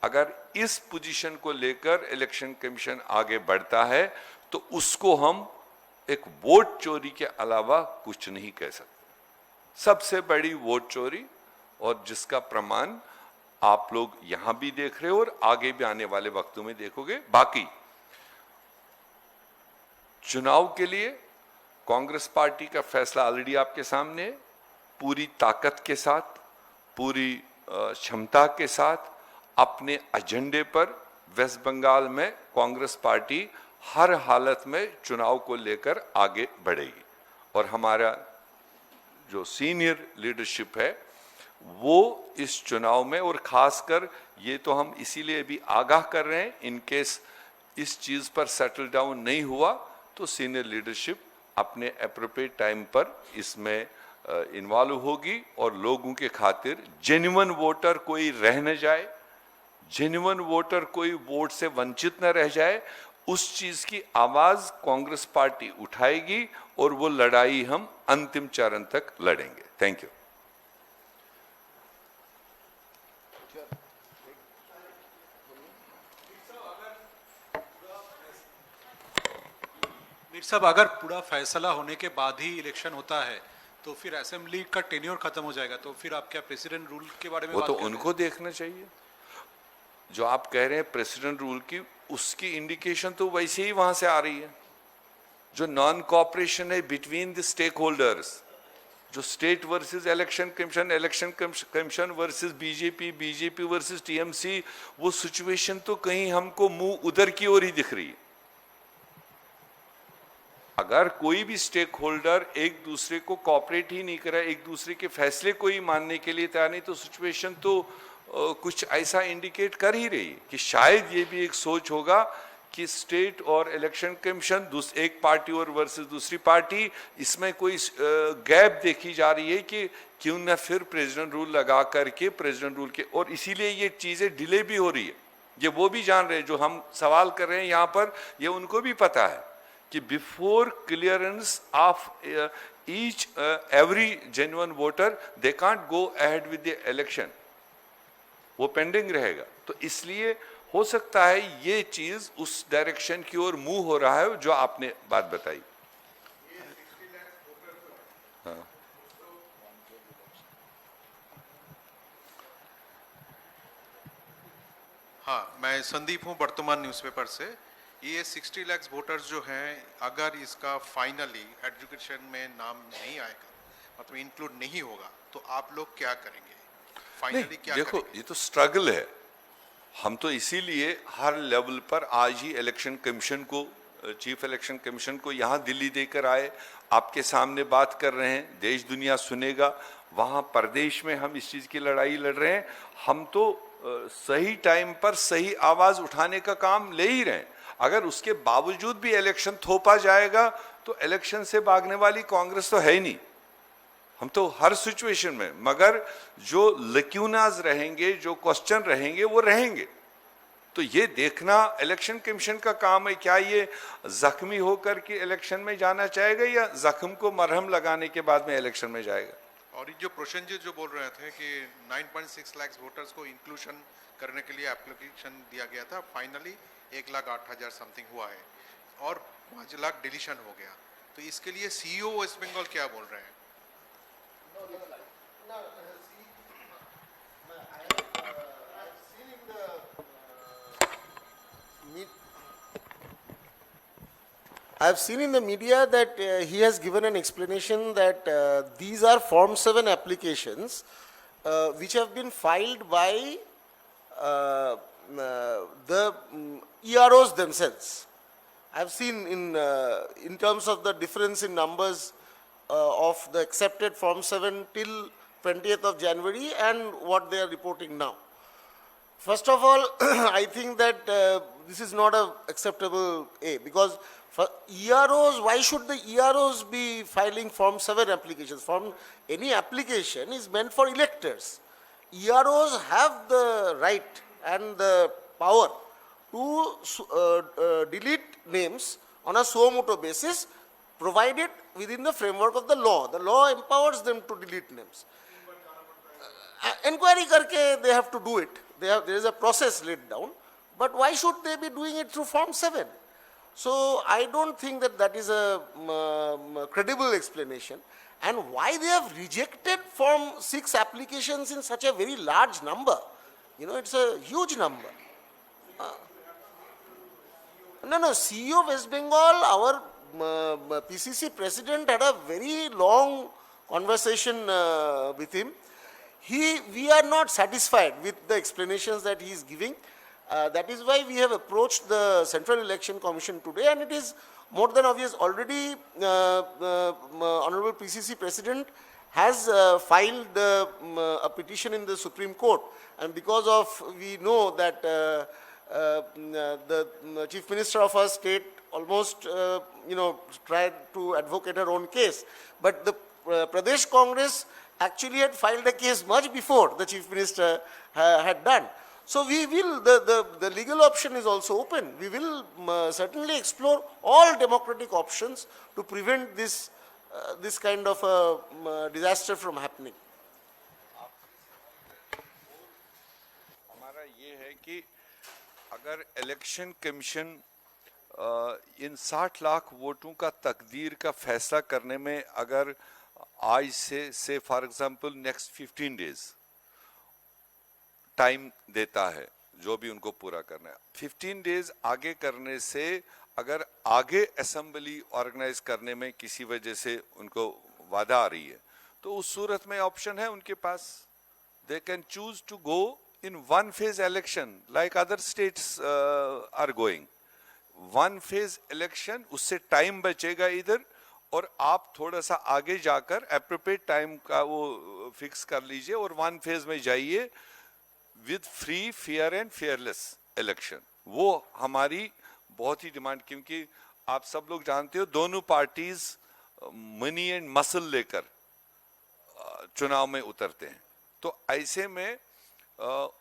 अगर इस पोजीशन को लेकर इलेक्शन कमीशन आगे बढ़ता है तो उसको हम एक वोट चोरी के अलावा कुछ नहीं कह सकते। सबसे बड़ी वोट चोरी, और जिसका प्रमाण आप लोग यहां भी देख रहे हो और आगे भी आने वाले वक्तों में देखोगे। बाकी चुनाव के लिए कांग्रेस पार्टी का फैसला ऑलरेडी आपके सामने है। पूरी ताकत के साथ, पूरी क्षमता के साथ, अपने एजेंडे पर वेस्ट बंगाल में कांग्रेस पार्टी हर हालत में चुनाव को लेकर आगे बढ़ेगी और हमारा जो सीनियर लीडरशिप है वो इस चुनाव में, और खासकर ये तो हम इसीलिए भी आगाह कर रहे हैं, इन केस इस चीज पर सेटल डाउन नहीं हुआ तो सीनियर लीडरशिप अपने एप्रोप्रिएट टाइम पर इसमें इन्वॉल्व होगी और लोगों के खातिर जेन्युइन वोटर कोई रह न जाए, जेन्युइन वोटर कोई वोट से वंचित न रह जाए, उस चीज की आवाज कांग्रेस पार्टी उठाएगी और वो लड़ाई हम अंतिम चरण तक लड़ेंगे। Thank you. मीर साहब, अगर पूरा फैसला होने के बाद ही इलेक्शन होता है तो फिर असेंबली का टेन्योर खत्म हो जाएगा, तो फिर आप क्या प्रेसिडेंट रूल के बारे में वो बात तो कर रहे हैं? उनको देखना चाहिए। जो आप कह रहे हैं प्रेसिडेंट रूल की, उसकी इंडिकेशन तो वैसे ही वहां से आ रही है। जो नॉन कॉपरेशन है बिटवीन द स्टेक होल्डर्स, जो state versus election commission versus BJP, BJP versus TMC, वो सिचुएशन तो कहीं हमको मुंह उधर की ओर ही दिख रही है। अगर कोई भी स्टेक होल्डर एक दूसरे को कॉपरेट ही नहीं कर रहा है, एक दूसरे के फैसले को ही मानने के लिए तैयार नहीं, तो सिचुएशन तो कुछ ऐसा इंडिकेट कर ही रही है कि शायद ये भी एक सोच होगा कि स्टेट और इलेक्शन कमीशन एक पार्टी और वर्सेस दूसरी पार्टी, इसमें कोई गैप देखी जा रही है कि क्यों ना फिर प्रेसिडेंट रूल लगा करके प्रेसिडेंट रूल के, और इसीलिए ये चीजें डिले भी हो रही है। ये वो भी जान रहे हैं, जो हम सवाल कर रहे हैं यहाँ पर, ये उनको भी पता है कि before clearance of each every genuine voter they can't go ahead with the election, वो पेंडिंग रहेगा। तो इसलिए हो सकता है ये चीज उस डायरेक्शन की ओर मूव हो रहा है जो आपने बात बताई। हाँ। हाँ, मैं संदीप हूँ वर्तमान न्यूज़पेपर से। ये 60 लाख वोटर्स जो हैं, अगर इसका फाइनली एजुकेशन में नाम नहीं आएगा, मतलब इंक्लूड नहीं होगा, तो आप लोग क्या करेंगे? फाइनली क्या देखो करेंगे? ये तो स्ट्रगल है। हम तो इसीलिए हर लेवल पर आज ही इलेक्शन कमीशन को, चीफ इलेक्शन कमीशन को यहाँ दिल्ली देकर आए, आपके सामने बात कर रहे हैं, देश दुनिया सुनेगा। वहाँ प्रदेश में हम इस चीज़ की लड़ाई लड़ रहे हैं। हम तो सही टाइम पर सही आवाज़ उठाने का काम ले ही रहे हैं। अगर उसके बावजूद भी इलेक्शन थोपा जाएगा तो इलेक्शन से भागने वाली कांग्रेस तो है ही नहीं। हम तो हर सिचुएशन में, मगर जो लक्यूनाज रहेंगे, जो क्वेश्चन रहेंगे, वो रहेंगे। तो ये देखना इलेक्शन कमीशन का काम है, क्या ये जख्मी होकर के इलेक्शन में जाना चाहेगा या जख्म को मरहम लगाने के बाद में इलेक्शन में जाएगा। और ये जो प्रोसेंजर जो बोल रहे थे कि 9.6 लाख वोटर्स को इंक्लूशन करने के लिए एप्लीकेशन दिया गया था, फाइनली 1,08,000 समथिंग हुआ है और 5 लाख डिलीशन हो गया। तो इसके लिए सीईओ वेस्ट बंगाल क्या बोल रहे हैं? I have seen in the media that he has given an explanation that these are Form 7 applications which have been filed by the EROs themselves. I have seen in terms of the difference in numbers of the accepted Form 7 till 20th of January and what they are reporting now. First of all, I think that this is not a acceptable because for EROs, why should the EROs be filing Form 7 applications? Any application is meant for electors. EROs have the right and the power to delete names on a suo motu basis, provided within the framework of the law. The law empowers them to delete names. Inquiry karke they have to do it. There is a process laid down, but why should they be doing it through Form 7? So I don't think that that is a credible explanation. And why they have rejected Form 6 applications in such a very large number? You know, it's a huge number. No, CEO West Bengal, our PCC president had a very long conversation with him. We are not satisfied with the explanations that he is giving. That is why we have approached the Central Election Commission today, and it is more than obvious. Already, Honorable PCC President has filed a petition in the Supreme Court, and because of, we know that the Chief Minister of our state almost, tried to advocate her own case, but the Pradesh Congress actually had filed a case much before the Chief Minister had done. So we will, the legal option is also open. We will certainly explore all democratic options to prevent this kind of a disaster from happening. हमारा ये है कि अगर election commission इन 60 लाख वोटों का तकदीर का फैसला करने में अगर आज से for example next 15 days time देता है, जो भी उनको पूरा करना है, 15 डेज आगे करने से अगर आगे असेंबली ऑर्गेनाइज करने में किसी वजह से उनको बाधा आ रही है, तो उस सूरत में ऑप्शन है उनके पास, they can choose to go in one phase election like other states are going. One phase election, उससे टाइम बचेगा इधर, और आप थोड़ा सा आगे जाकर एप्रोप्रिएट टाइम का वो फिक्स कर लीजिए और वन फेज में जाइए with free, fair and fearless election. वो हमारी बहुत ही डिमांड, क्योंकि आप सब लोग जानते हो दोनों पार्टीज मनी एंड मसल लेकर चुनाव में उतरते हैं. तो ऐसे में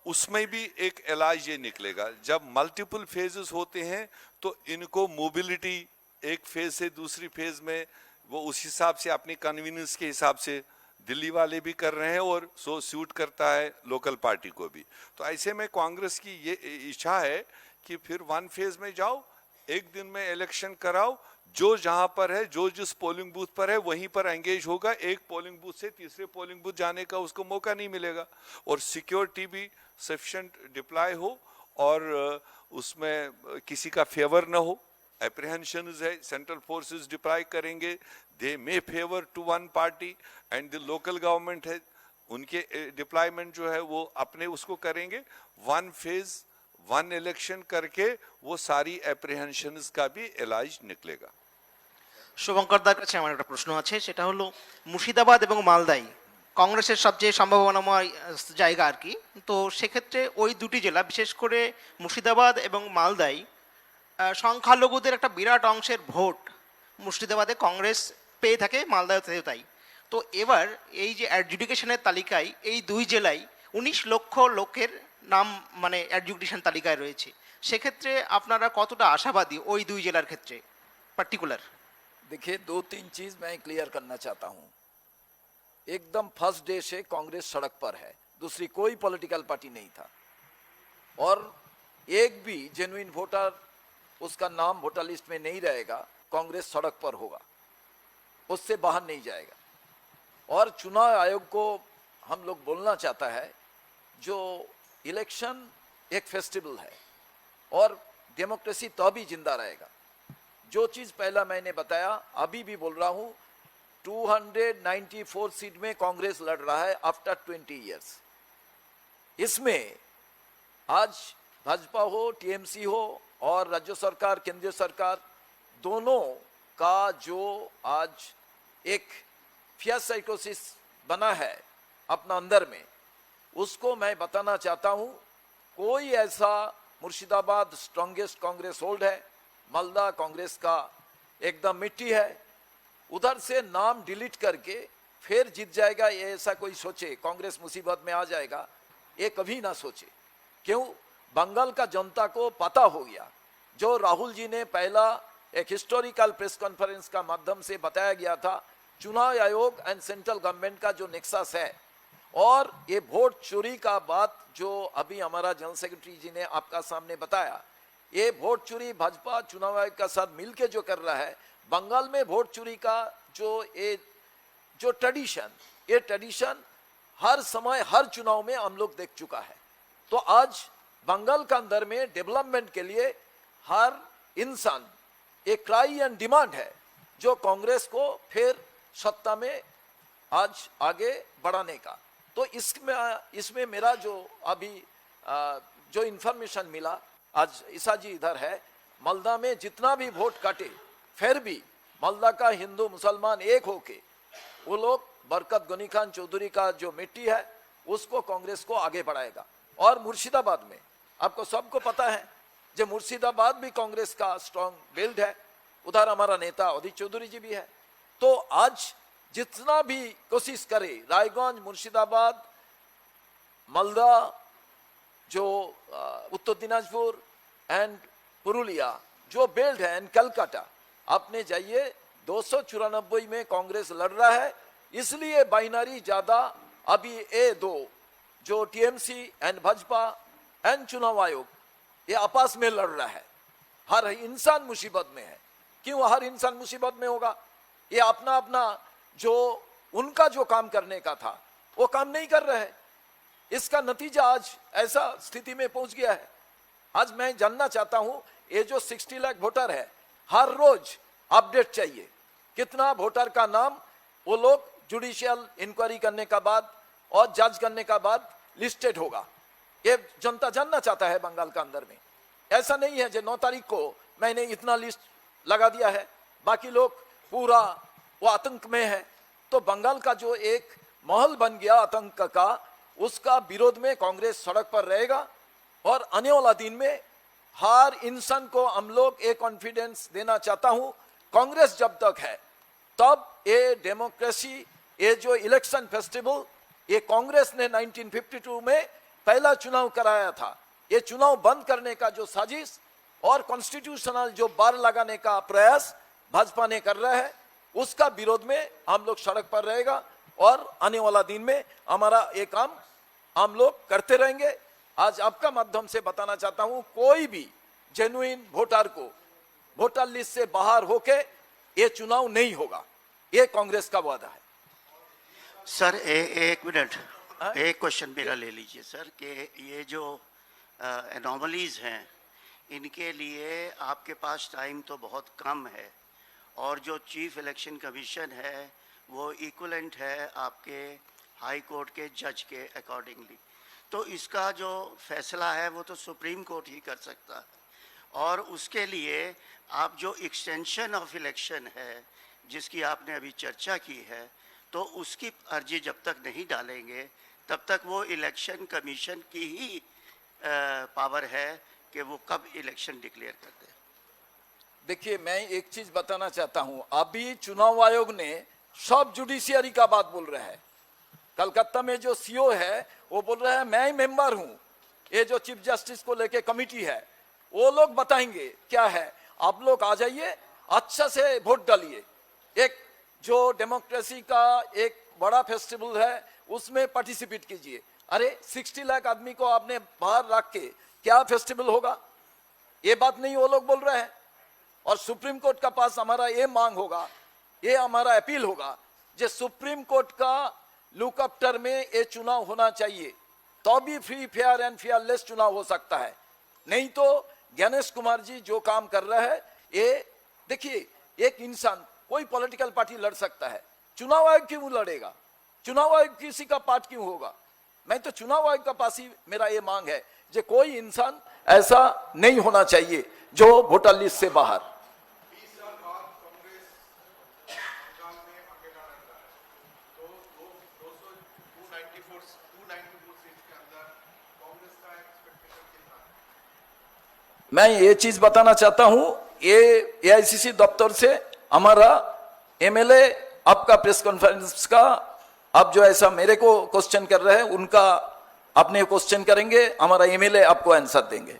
उसमें भी एक इलाज ये निकलेगा, जब मल्टीपल फेजेस होते हैं तो इनको मोबिलिटी एक फेज से दूसरी फेज में वो उस हिसाब से अपनी कन्वीनियंस के हिसाब से दिल्ली वाले भी कर रहे हैं और सो सूट करता है लोकल पार्टी को भी. तो ऐसे में कांग्रेस की ये इच्छा है कि फिर वन फेज में जाओ, एक दिन में इलेक्शन कराओ, जो जहां पर है, जो जिस पोलिंग बूथ पर है वहीं पर एंगेज होगा. एक पोलिंग बूथ से तीसरे पोलिंग बूथ जाने का उसको मौका नहीं मिलेगा, और सिक्योरिटी भी सफिशिएंट डिप्लॉय हो और उसमें किसी का फेवर न हो. एप्रीहेंशंस है, सेंट्रल फोर्सेस डिप्लॉय करेंगे, they may favour to one party, and the local government है, उनके डिप्लॉयमेंट जो है वो अपने उसको करेंगे. वन फेज वन इलेक्शन करके वो सारी एप्रीहेंशंस का भी इलाज निकलेगा. শুভঙ্করদার কাছে আমার একটা প্রশ্ন আছে, সেটা হলো মুর্শিদাবাদ এবং মালদাই কংগ্রেসের সবচেয়ে সম্ভাবনাময় জায়গা আর কি. তো সেক্ষেত্রে ওই দুটি জেলা, বিশেষ করে মুর্শিদাবাদ এবং মালদাই, সংখ্যালঘুদের একটা বিরাট অংশের ভোট মুর্শিদাবাদে কংগ্রেস পেয়ে থাকে, মালদাতেও তাই. তো এবার এই যে অ্যাডজুডিকেশনের তালিকায় এই দুই জেলায় 19 লক্ষ লোকের নাম মানে অ্যাডজুডিকেশন তালিকায় রয়েছে. সেক্ষেত্রে আপনারা কতটা আশাবাদী ওই দুই জেলার ক্ষেত্রে পার্টিকুলার? देखिए, 2-3 चीज मैं क्लियर करना चाहता हूं. एकदम फर्स्ट डे से कांग्रेस सड़क पर है, दूसरी कोई पॉलिटिकल पार्टी नहीं था, और एक भी जेन्युइन वोटर उसका नाम वोटर लिस्ट में नहीं रहेगा, कांग्रेस सड़क पर होगा, उससे बाहर नहीं जाएगा. और चुनाव आयोग को हम लोग बोलना चाहता है, जो इलेक्शन एक फेस्टिवल है और डेमोक्रेसी तभी जिंदा रहेगा. जो चीज पहला मैंने बताया, अभी भी बोल रहा हूं, 294 सीट में कांग्रेस लड़ रहा है आफ्टर 20 इयर्स. इसमें आज भाजपा हो, टीएमसी हो और राज्य सरकार, केंद्रीय सरकार, दोनों का जो आज एक फियर साइकोसिस बना है अपना अंदर में, उसको मैं बताना चाहता हूं. कोई ऐसा मुर्शिदाबाद स्ट्रॉन्गेस्ट कांग्रेस होल्ड है, मालदा कांग्रेस का एकदम मिट्टी है, उधर से नाम डिलीट करके फिर जीत जाएगा, ये ऐसा कोई सोचे कांग्रेस मुसीबत में आ जाएगा, ये कभी ना सोचे. क्यों? बंगाल का जनता को पता हो गया, जो राहुल जी ने पहला एक हिस्टोरिकल प्रेस कॉन्फ्रेंस का माध्यम से बताया गया था, चुनाव आयोग एंड सेंट्रल गवर्नमेंट का जो नेक्सस है, और ये वोट चोरी का बात जो अभी हमारा जनरल सेक्रेटरी जी ने आपका सामने बताया, ये वोट चोरी भाजपा चुनाव आयोग का साथ मिलके जो कर रहा है, बंगाल में वोट चोरी का जो ट्रेडिशन, ये ट्रेडिशन हर समय हर चुनाव में हम लोग देख चुका है. तो आज बंगाल के अंदर में डेवलपमेंट के लिए हर इंसान एक क्राई एंड डिमांड है, जो कांग्रेस को फिर सत्ता में आज आगे बढ़ाने का. तो इसमें मेरा जो अभी जो इंफॉर्मेशन मिला, आज ईसा जी इधर है, मालदा में जितना भी वोट काटे फिर भी मालदा का हिंदू मुसलमान एक होके वो लोग बरकत गनी खान चौधरी का जो मिट्टी है उसको कांग्रेस को आगे बढ़ाएगा। और मुर्शिदाबाद में आपको सबको पता है जो मुर्शिदाबाद भी कांग्रेस का स्ट्रॉन्ग बिल्ड है, उधर हमारा नेता अदित चौधरी जी भी है। तो आज जितना भी कोशिश करे रायगंज, मुर्शिदाबाद, मालदा, जो उत्तर दिनाजपुर एंड पुरुलिया जो बेल्ट है एंड कलकत्ता, आपने जाइए 294 में कांग्रेस लड़ रहा है, इसलिए बाइनरी ज्यादा अभी ए दो जो टीएमसी एंड भाजपा एंड चुनाव आयोग ये आपस में लड़ रहा है। हर इंसान मुसीबत में है। क्यों हर इंसान मुसीबत में होगा? ये अपना अपना जो उनका जो काम करने का था वो काम नहीं कर रहे हैं। इसका नतीजा आज ऐसा स्थिति में पहुंच गया है। आज मैं जानना चाहता हूं ये जो 60 लाख वोटर है, हर रोज अपडेट चाहिए कितना वोटर का नाम वो लोग जुडिशियल इंक्वायरी करने का बाद और जज करने का बाद लिस्टेड होगा। ये जनता जानना चाहता है बंगाल का अंदर में। ऐसा नहीं है जो 9 तारीख को मैंने इतना लिस्ट लगा दिया है, बाकी लोग पूरा वो आतंक में है। तो बंगाल का जो एक माहौल बन गया आतंक का, उसका विरोध में कांग्रेस सड़क पर रहेगा। और आने वाला दिन में हर इंसान को हम लोग एक कॉन्फिडेंस देना चाहता हूं, कांग्रेस जब तक है तब ये डेमोक्रेसी, ये जो इलेक्शन फेस्टिवल, ये कांग्रेस ने 1952 में पहला चुनाव कराया था। ये चुनाव बंद करने का जो साजिश और कॉन्स्टिट्यूशनल जो बार लगाने का प्रयास भाजपा ने कर रहा है, उसका विरोध में हम लोग सड़क पर रहेगा। और आने वाला दिन में हमारा ये काम हम लोग करते रहेंगे। आज आपका माध्यम से बताना चाहता हूं, कोई भी जेन्युइन वोटर को वोटर लिस्ट से बाहर होके ये चुनाव नहीं होगा, ये कांग्रेस का वादा है। सर एक मिनट, एक क्वेश्चन मेरा ले लीजिए सर, कि ये जो एनॉमलीज हैं इनके लिए आपके पास टाइम तो बहुत कम है और जो चीफ इलेक्शन कमीशन है वो इक्वलेंट है आपके हाई कोर्ट के जज के अकॉर्डिंगली। तो इसका जो फैसला है वो तो सुप्रीम कोर्ट ही कर सकता है। और उसके लिए आप जो एक्सटेंशन ऑफ इलेक्शन है जिसकी आपने अभी चर्चा की है, तो उसकी अर्जी जब तक नहीं डालेंगे तब तक वो इलेक्शन कमीशन की ही पावर है कि वो कब इलेक्शन डिक्लेयर कर दे। देखिए, मैं एक चीज बताना चाहता हूं, अभी चुनाव आयोग ने सब जुडिशियरी का बात बोल रहा है। कलकत्ता में जो सीओ है वो बोल रहा है मैं ही मेंबर हूं, ये जो चीफ जस्टिस को लेके कमिटी है वो लोग बताएंगे क्या है, आप लोग आ जाइए, अच्छा से वोट डालिए। एक जो डेमोक्रेसी का एक बड़ा फेस्टिवल है उसमें पार्टिसिपेट कीजिए। अरे 60 लाख आदमी को आपने बाहर रख के क्या फेस्टिवल होगा? ये बात नहीं वो लोग बोल रहे हैं। और सुप्रीम कोर्ट का पास हमारा ये मांग होगा, ये हमारा अपील होगा, जो सुप्रीम कोर्ट का लुकअप्टर में ये चुनाव होना चाहिए, तो भी फ्री फेयर एंड फेयरलेस चुनाव हो सकता है। नहीं तो गणेश कुमार जी जो काम कर रहा है, ये देखिए, एक इंसान कोई पॉलिटिकल पार्टी लड़ सकता है, चुनाव आयोग क्यों लड़ेगा? चुनाव आयोग किसी का पार्ट क्यों होगा? मैं तो चुनाव आयोग का पास ही मेरा ये मांग है, जो कोई इंसान ऐसा नहीं होना चाहिए जो वोटर लिस्ट से बाहर। मैं ये चीज बताना चाहता हूं, ये एआईसीसी दफ्तर से हमारा एमएलए आपका प्रेस कॉन्फ्रेंस का, आप जो ऐसा मेरे को क्वेश्चन कर रहे हैं उनका अपने क्वेश्चन करेंगे, हमारा एमएलए आपको आंसर देंगे।